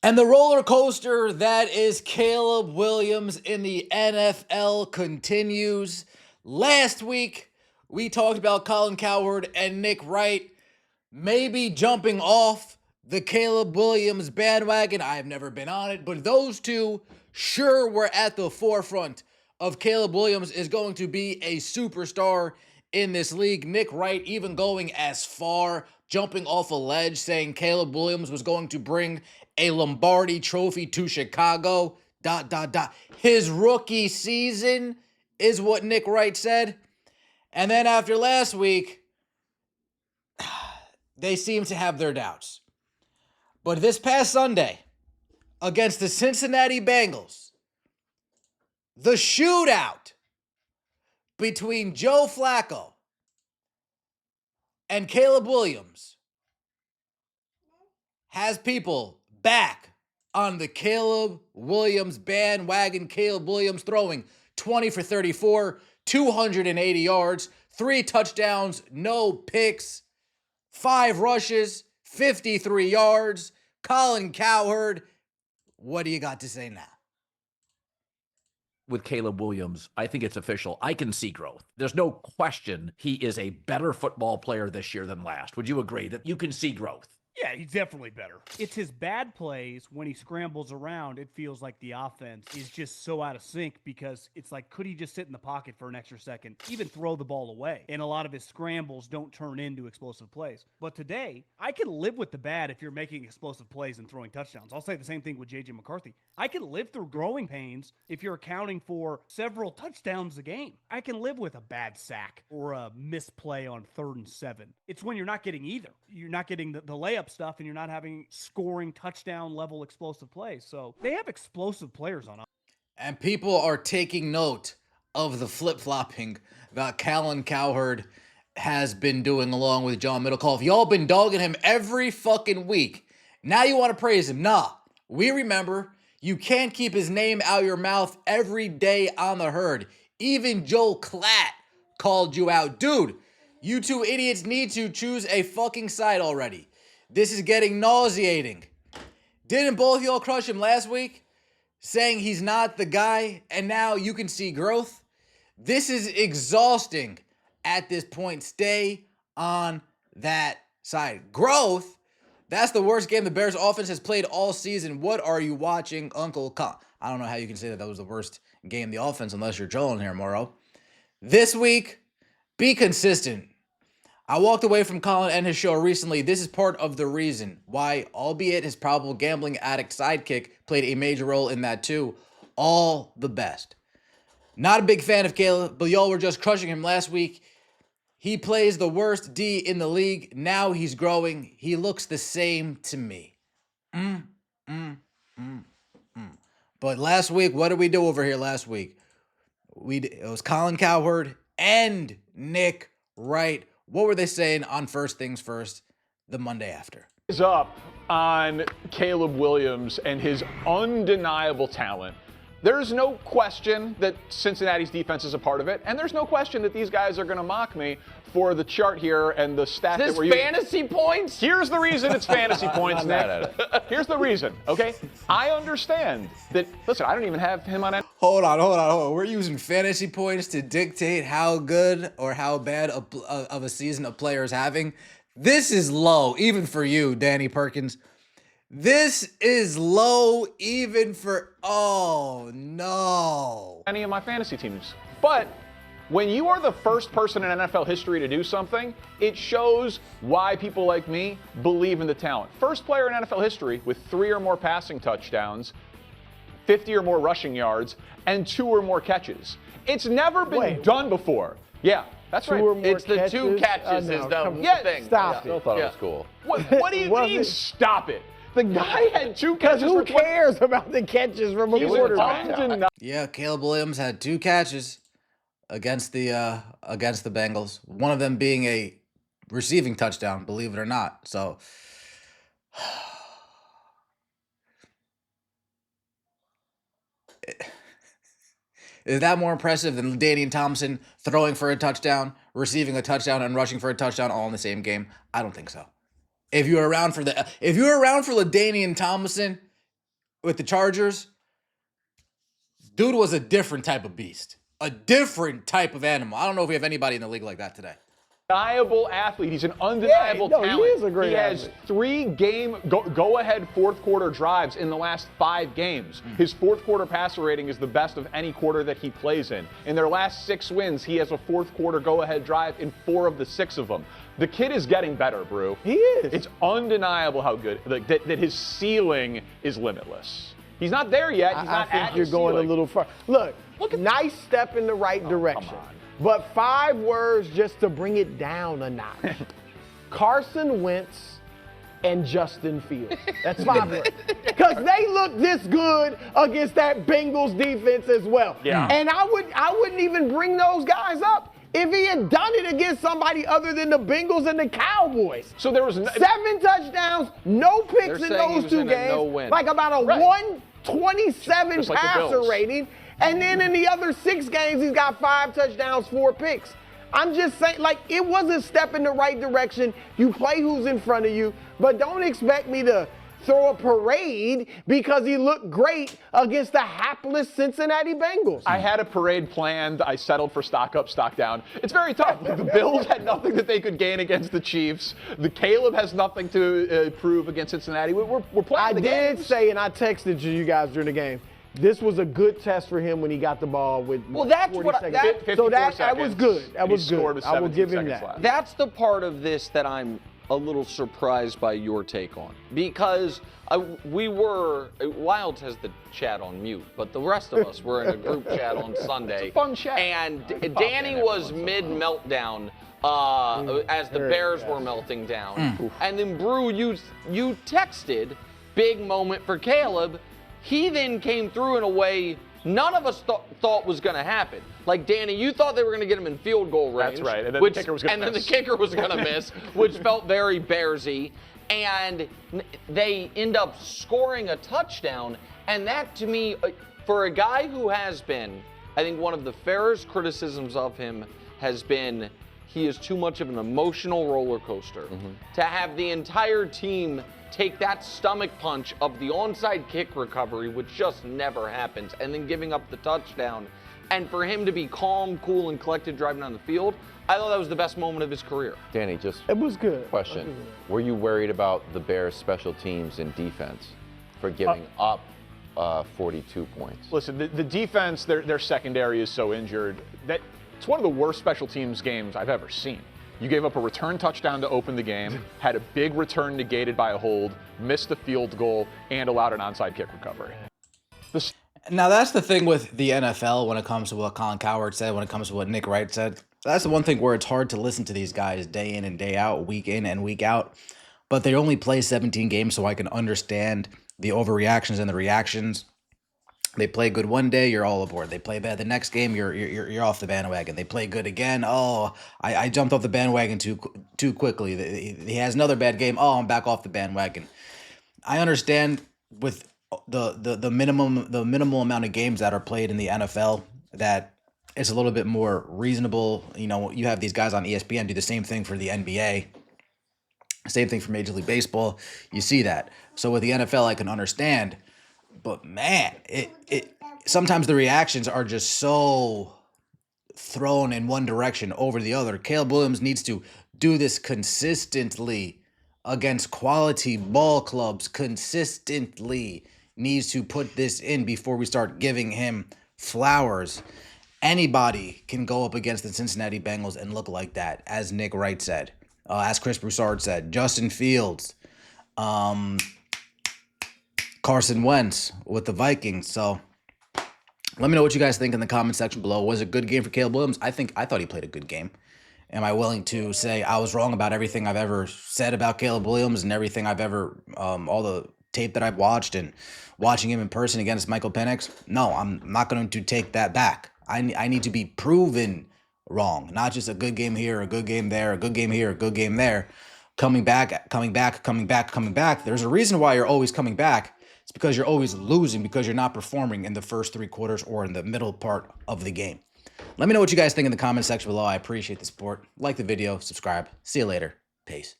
And the roller coaster that is Caleb Williams in the NFL continues. Last week, we talked about Colin Cowherd and Nick Wright maybe jumping off the Caleb Williams bandwagon. I've never been on it, but those two sure were at the forefront of Caleb Williams is going to be a superstar in this league. Nick Wright even going as far, jumping off a ledge, saying Caleb Williams was going to bring a Lombardi trophy to Chicago, ... His rookie season is what Nick Wright said. And then after last week, they seem to have their doubts. But this past Sunday, against the Cincinnati Bengals, the shootout between Joe Flacco and Caleb Williams has people back on the Caleb Williams bandwagon. Caleb Williams throwing 20 for 34, 280 yards, 3 touchdowns, no picks, 5 rushes, 53 yards. Colin Cowherd, what do you got to say now? With Caleb Williams, I think it's official. I can see growth. There's no question he is a better football player this year than last. Would you agree that you can see growth? Yeah, he's definitely better. It's his bad plays when he scrambles around. It feels like the offense is just so out of sync because it's like, could he just sit in the pocket for an extra second, even throw the ball away? And a lot of his scrambles don't turn into explosive plays. But today, I can live with the bad if you're making explosive plays and throwing touchdowns. I'll say the same thing with J.J. McCarthy. I can live through growing pains if you're accounting for several touchdowns a game. I can live with a bad sack or a misplay on 3rd and 7. It's when you're not getting either. You're not getting the layup stuff and you're not having scoring touchdown level explosive plays. So they have explosive players on. And people are taking note of the flip-flopping that Colin Cowherd has been doing along with John Middlecoff. Y'all been dogging him every fucking week. Now you want to praise him. Nah, we remember you can't keep his name out your mouth every day on the herd. Even Joel Klatt called you out. Dude, you two idiots need to choose a fucking side already. This is getting nauseating. Didn't both y'all crush him last week, saying he's not the guy, and now you can see growth? This is exhausting at this point. Stay on that side. Growth? That's the worst game the Bears offense has played all season. What are you watching, Uncle Con? I don't know how you can say that was the worst game the offense unless you're trolling here, Morrow. This week, be consistent. I walked away from Colin and his show recently. This is part of the reason why, albeit his probable gambling addict sidekick played a major role in that too. All the best. Not a big fan of Caleb, but y'all were just crushing him last week. He plays the worst D in the league. Now he's growing. He looks the same to me. But last week, what did we do over here last week? It was Colin Cowherd and Nick Wright. What were they saying on First Things First the Monday after? Is up on Caleb Williams and his undeniable talent. There's no question that Cincinnati's defense is a part of it, and there's no question that these guys are going to mock me for the chart here and the stat that we're using. Fantasy points? Here's the reason it's fantasy points, Nick. Here's the reason, okay? I understand that, listen, I don't even have him on. Hold on. We're using fantasy points to dictate how good or how bad of a season a player is having. This is low, even for you, Danny Perkins. This is low even for, oh no. Any of my fantasy teams. But when you are the first person in NFL history to do something, it shows why people like me believe in the talent. First player in NFL history with 3 or more passing touchdowns, 50 or more rushing yards, and 2 or more catches. It's never been done before. Yeah, that's right. It's the 2 catches is the thing. Stop it. I thought it was cool. What do you mean, stop it? The guy had 2 catches. Who cares about the catches from a quarterback? Yeah, Caleb Williams had 2 catches against the Bengals. One of them being a receiving touchdown, believe it or not. So is that more impressive than LaDainian Thompson throwing for a touchdown, receiving a touchdown, and rushing for a touchdown all in the same game? I don't think so. If you were around for LaDainian Thompson, with the Chargers, dude was a different type of beast. A different type of animal. I don't know if we have anybody in the league like that today. Undeniable athlete. He's an undeniable talent. He is a great athlete. Has 3 game go-ahead fourth quarter drives in the last 5 games. His fourth quarter passer rating is the best of any quarter that he plays in. In their last 6 wins, he has a fourth quarter go-ahead drive in 4 of the 6 of them. The kid is getting better, Brew. He is. It's undeniable how good, that his ceiling is limitless. He's not there yet. He's not I think at you're his going ceiling. a little far. Look nice step in the right direction. But 5 words just to bring it down a notch. Carson Wentz and Justin Fields. That's 5 words. Because they look this good against that Bengals defense as well. Yeah. And I wouldn't even bring those guys up if he had done it against somebody other than the Bengals and the Cowboys. So there was 7 touchdowns, no picks in those 2 games. Like about a 127 Just like the passer Bills. rating. And then in the other 6 games, he's got 5 touchdowns, 4 picks. I'm just saying, like, it was a step in the right direction. You play who's in front of you, but don't expect me to throw a parade because he looked great against the hapless Cincinnati Bengals. I had a parade planned. I settled for stock up, stock down. It's very tough. The Bills had nothing that they could gain against the Chiefs. The Caleb has nothing to prove against Cincinnati. We're playing the games. I did say, and I texted you guys during the game, this was a good test for him when he got the ball with 40 seconds. So that was good. That was good. I will give him that. left. That's the part of this that I'm a little surprised by your take on, because Wilds has the chat on mute, but the rest of us were in a group chat on Sunday. It's a fun chat. And Danny was mid-meltdown as the Bears were melting down. And then Brew, you texted, big moment for Caleb. He then came through in a way none of us thought was going to happen. Like, Danny, you thought they were going to get him in field goal range. That's right. And then the kicker was going to miss. And then the kicker was going to miss, which felt very Bearsy. And they end up scoring a touchdown. And that, to me, for a guy who has been, I think one of the fairest criticisms of him has been he is too much of an emotional roller coaster. To have the entire team take that stomach punch of the onside kick recovery, which just never happens, and then giving up the touchdown, and for him to be calm, cool, and collected driving down the field, I thought that was the best moment of his career. Danny, just It was good. question. Were you worried about the Bears' special teams and defense for giving up 42 points? Listen, the defense, their secondary is so injured that it's one of the worst special teams games I've ever seen. You gave up a return touchdown to open the game, had a big return negated by a hold, missed the field goal, and allowed an onside kick recovery. Now, that's the thing with the NFL when it comes to what Colin Cowherd said, when it comes to what Nick Wright said. That's the one thing where it's hard to listen to these guys day in and day out, week in and week out. But they only play 17 games, so I can understand the overreactions and the reactions. They play good one day, you're all aboard. They play bad the next game, you're off the bandwagon. They play good again. Oh, I jumped off the bandwagon too quickly. He has another bad game. Oh, I'm back off the bandwagon. I understand with the minimal amount of games that are played in the NFL that it's a little bit more reasonable. You know, you have these guys on ESPN do the same thing for the NBA. Same thing for Major League Baseball. You see that. So with the NFL, I can understand. But man, it sometimes the reactions are just so thrown in one direction over the other. Caleb Williams needs to do this consistently against quality ball clubs. Consistently needs to put this in before we start giving him flowers. Anybody can go up against the Cincinnati Bengals and look like that, as Nick Wright said, as Chris Broussard said, Justin Fields, Carson Wentz with the Vikings. So let me know what you guys think in the comment section below. Was it a good game for Caleb Williams? I thought he played a good game. Am I willing to say I was wrong about everything I've ever said about Caleb Williams and everything I've ever, all the tape that I've watched and watching him in person against Michael Penix? No, I'm not going to take that back. I need to be proven wrong, not just a good game here, a good game there, a good game here, a good game there. Coming back. There's a reason why you're always coming back. It's because you're always losing, because you're not performing in the first 3 quarters or in the middle part of the game. Let me know what you guys think in the comment section below. I appreciate the support. Like the video, subscribe. See you later. Peace.